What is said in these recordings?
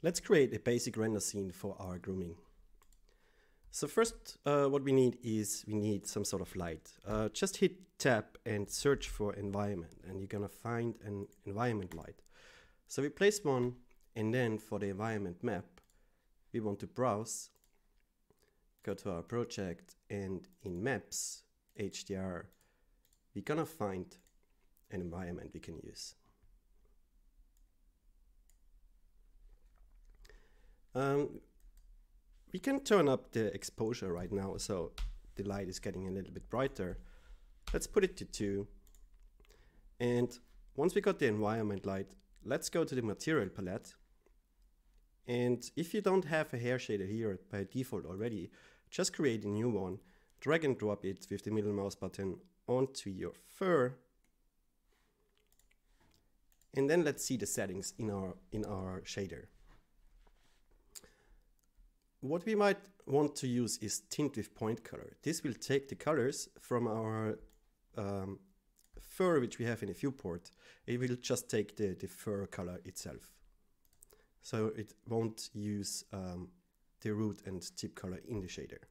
Let's create a basic render scene for our grooming. So first, what we need is some sort of light. Just hit tab and search for environment, and you're gonna find an environment light. So we place one, and then for the environment map, we want to browse, go to our project, and in maps, HDR, we're gonna find an environment we can use. We can turn up the exposure right now, so the light is getting a little bit brighter. Let's put it to 2. And once we got the environment light, let's go to the material palette. And if you don't have a hair shader here by default already, just create a new one, drag and drop it with the middle mouse button onto your fur. And then let's see the settings in our shader. What we might want to use is tint with point color. This will take the colors from our fur which we have in a viewport. It will just take the fur color itself. So it won't use the root and tip color in the shader.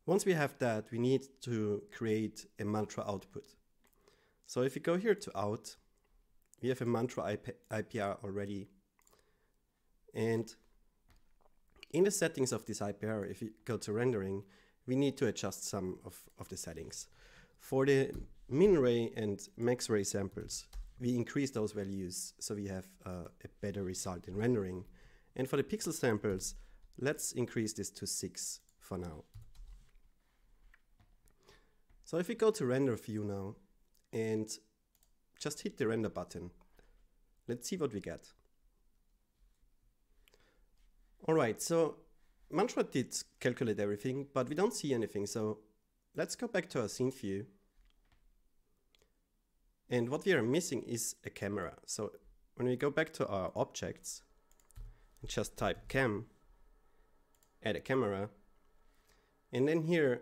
Once we have that, we need to create a mantra output. So if we go here to out, we have a mantra IPR already. And in the settings of this IPR, if you go to rendering, we need to adjust some of the settings. For the min ray and max ray samples, we increase those values so we have a better result in rendering. And for the pixel samples, let's increase this to 6 for now. So if we go to render view now and just hit the render button, let's see what we get. Alright, so Mantra did calculate everything, but we don't see anything, so let's go back to our scene view. And what we are missing is a camera. So when we go back to our objects and just type cam, add a camera, and then here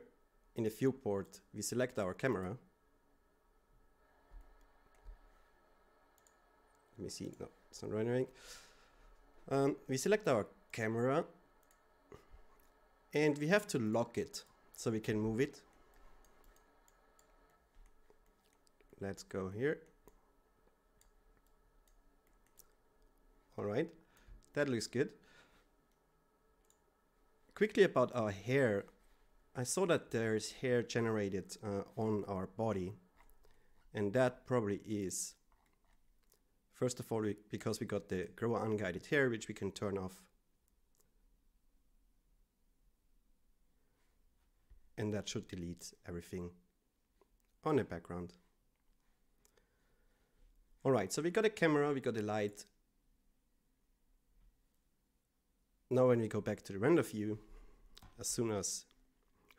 in the viewport we select our camera. Let me see, no, it's not rendering. We select our camera and we have to lock it so we can move it. Let's go here. Alright, that looks good. Quickly about our hair, I saw that there is hair generated on our body, and that probably is, first of all, because we got the grow unguided hair, which we can turn off. And that should delete everything on the background. Alright, so we got a camera, we got a light. Now when we go back to the render view, as soon as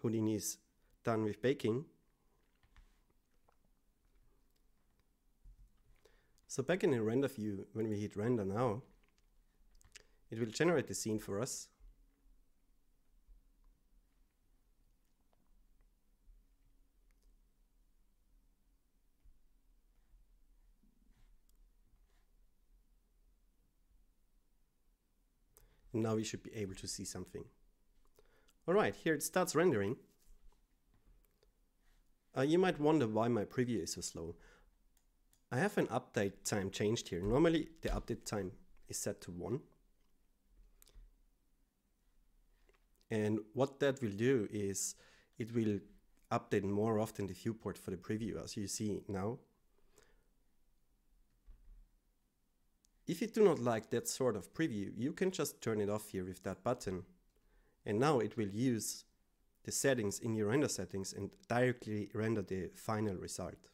Houdini is done with baking. So back in the render view, when we hit render now, it will generate the scene for us. And now we should be able to see something. Alright, here it starts rendering. You might wonder why my preview is so slow. I have an update time changed here. Normally the update time is set to 1. And what that will do is it will update more often the viewport for the preview, as you see now. If you do not like that sort of preview, you can just turn it off here with that button. And now it will use the settings in your render settings and directly render the final result.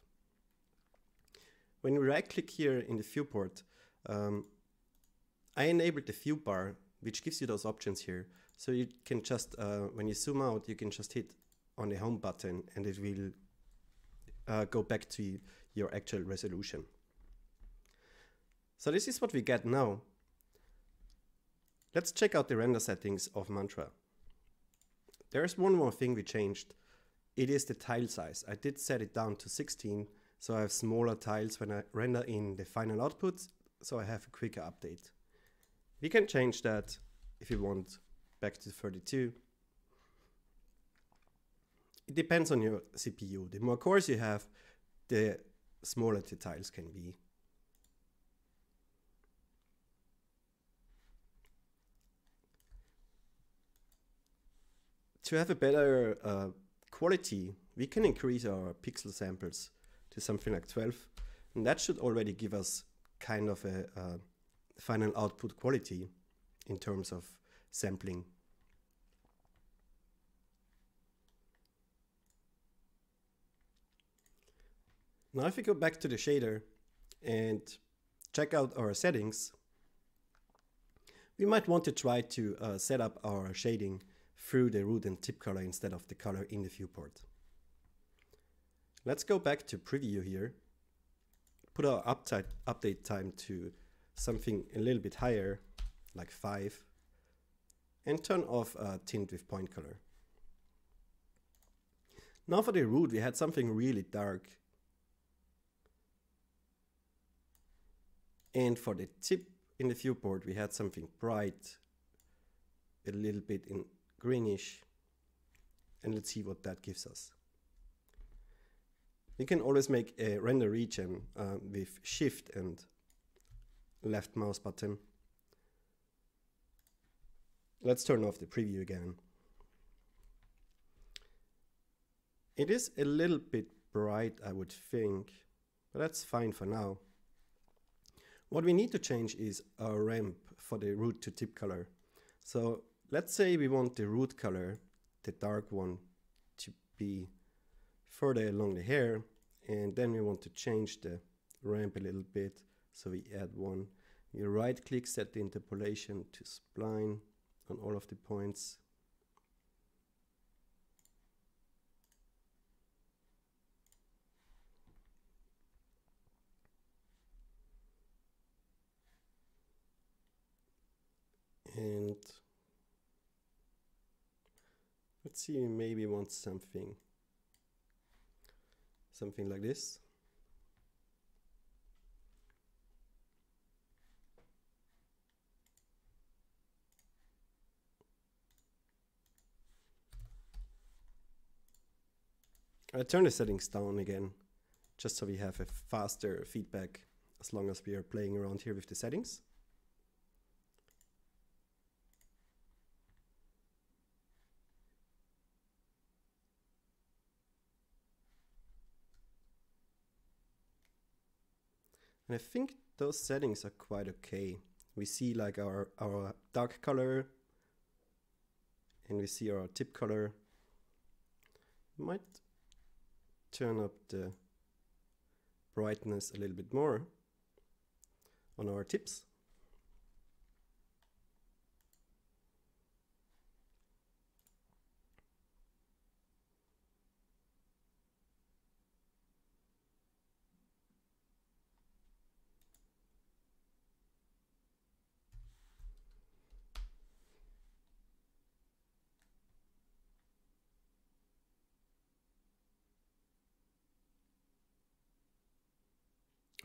When we right click here in the viewport, I enabled the view bar, which gives you those options here. So you can just, when you zoom out, you can just hit on the home button and it will go back to your actual resolution. So this is what we get now. Let's check out the render settings of Mantra. There's one more thing we changed. It is the tile size. I did set it down to 16, so I have smaller tiles when I render in the final output, so I have a quicker update. We can change that if you want back to 32. It depends on your CPU. The more cores you have, the smaller the tiles can be. To have a better quality, we can increase our pixel samples to something like 12, and that should already give us kind of a final output quality in terms of sampling. Now if we go back to the shader and check out our settings, we might want to try to set up our shading through the root and tip color instead of the color in the viewport. Let's go back to preview here, put our update time to something a little bit higher, like 5, and turn off tint with point color. Now for the root, we had something really dark. And for the tip in the viewport, we had something bright, a little bit in greenish, and let's see what that gives us. You can always make a render region with Shift and left mouse button. Let's turn off the preview again. It is a little bit bright, I would think, but that's fine for now. What we need to change is our ramp for the root to tip color. So let's say we want the root color, the dark one, to be further along the hair, and then we want to change the ramp a little bit, so we add one. You right click, set the interpolation to spline on all of the points. And let's see, we maybe want something like this. I turn the settings down again, just so we have a faster feedback as long as we are playing around here with the settings. And I think those settings are quite okay. We see like our dark color, and we see our tip color. Might turn up the brightness a little bit more on our tips.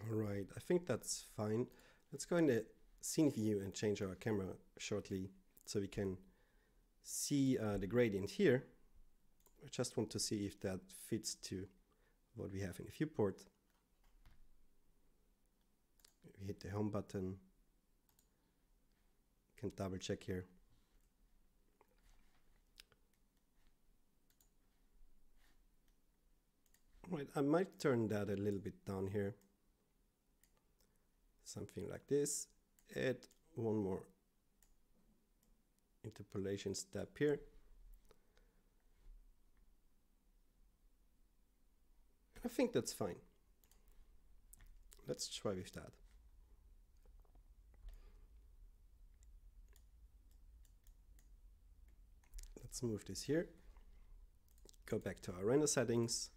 Alright, I think that's fine. Let's go in the scene view and change our camera shortly so we can see the gradient here. I just want to see if that fits to what we have in the viewport. We hit the home button. Can double check here. Right, I might turn that a little bit down here. Something like this. Add one more interpolation step here. I think that's fine. Let's try with that. Let's move this here. Go back to our render settings.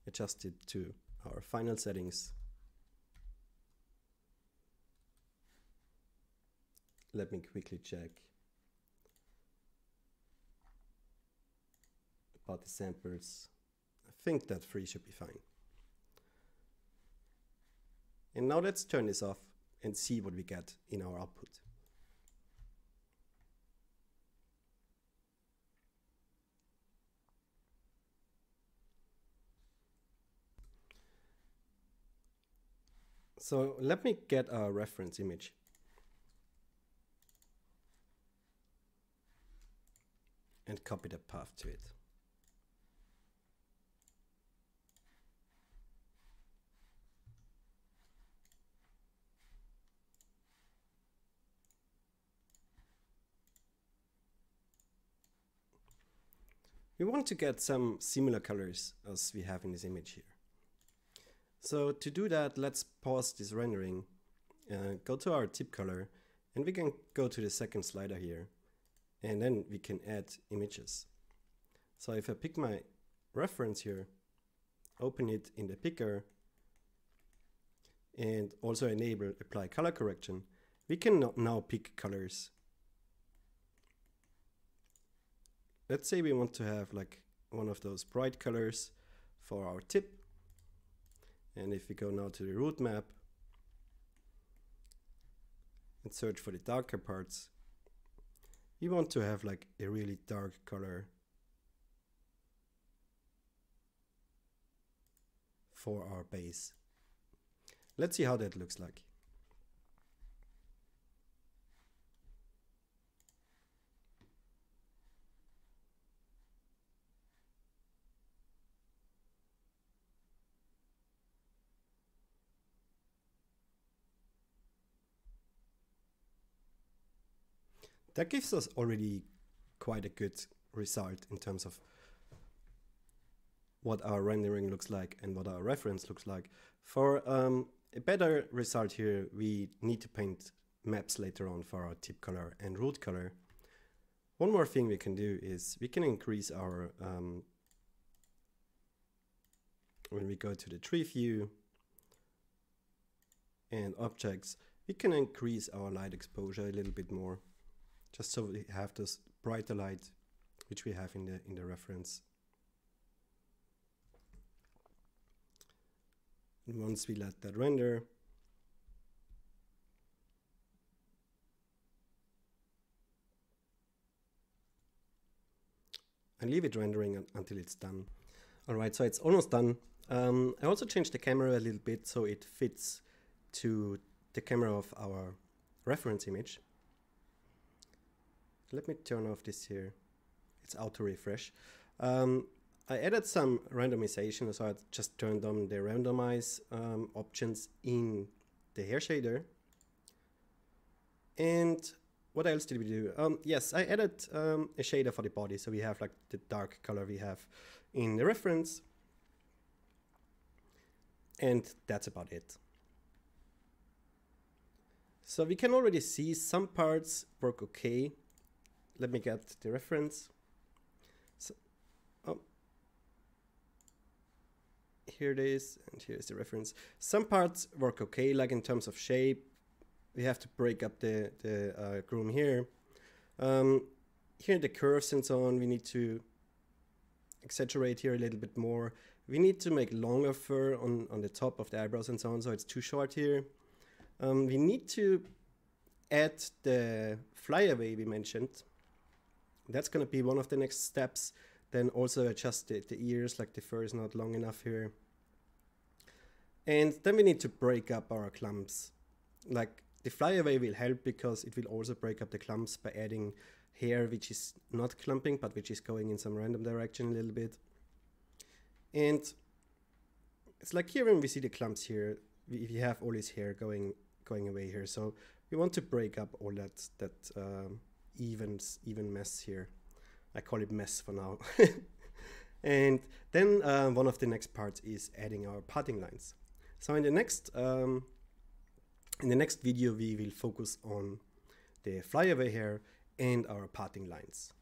Adjust it to our final settings. Let me quickly check about the samples. I think that 3 should be fine. And now let's turn this off and see what we get in our output. So let me get our reference image. And copy the path to it. We want to get some similar colors as we have in this image here. So to do that, let's pause this rendering, go to our tip color, and we can go to the second slider here, and then we can add images. So if I pick my reference here, open it in the picker, and also enable apply color correction, we can now pick colors. Let's say we want to have like one of those bright colors for our tip. And if we go now to the root map and search for the darker parts, we want to have like a really dark color for our base. Let's see how that looks like. That gives us already quite a good result in terms of what our rendering looks like and what our reference looks like. For a better result here, we need to paint maps later on for our tip color and root color. One more thing we can do is we can increase our, when we go to the tree view and objects, we can increase our light exposure a little bit more, just so we have this brighter light, which we have in the reference. And once we let that render, and leave it rendering until it's done. All right, so it's almost done. I also changed the camera a little bit so it fits to the camera of our reference image. Let me turn off this here. It's auto refresh. I added some randomization, so I just turned on the randomize options in the hair shader. And what else did we do? Yes, I added a shader for the body, so we have like the dark color we have in the reference. And that's about it. So we can already see some parts work okay. Let me get the reference. So, here it is, and here's the reference. Some parts work okay, like in terms of shape. We have to break up the groom here. Here the curves and so on, we need to exaggerate here a little bit more. We need to make longer fur on the top of the eyebrows and so on, so it's too short here. We need to add the flyaway we mentioned. That's going to be one of the next steps. Then also adjust the ears, like the fur is not long enough here. And then we need to break up our clumps. Like the flyaway will help because it will also break up the clumps by adding hair which is not clumping but which is going in some random direction a little bit. And it's like here when we see the clumps here, we have all this hair going away here. So we want to break up all that even mess here. I call it mess for now. And then one of the next parts is adding our parting lines. So in the next video we will focus on the flyaway hair and our parting lines.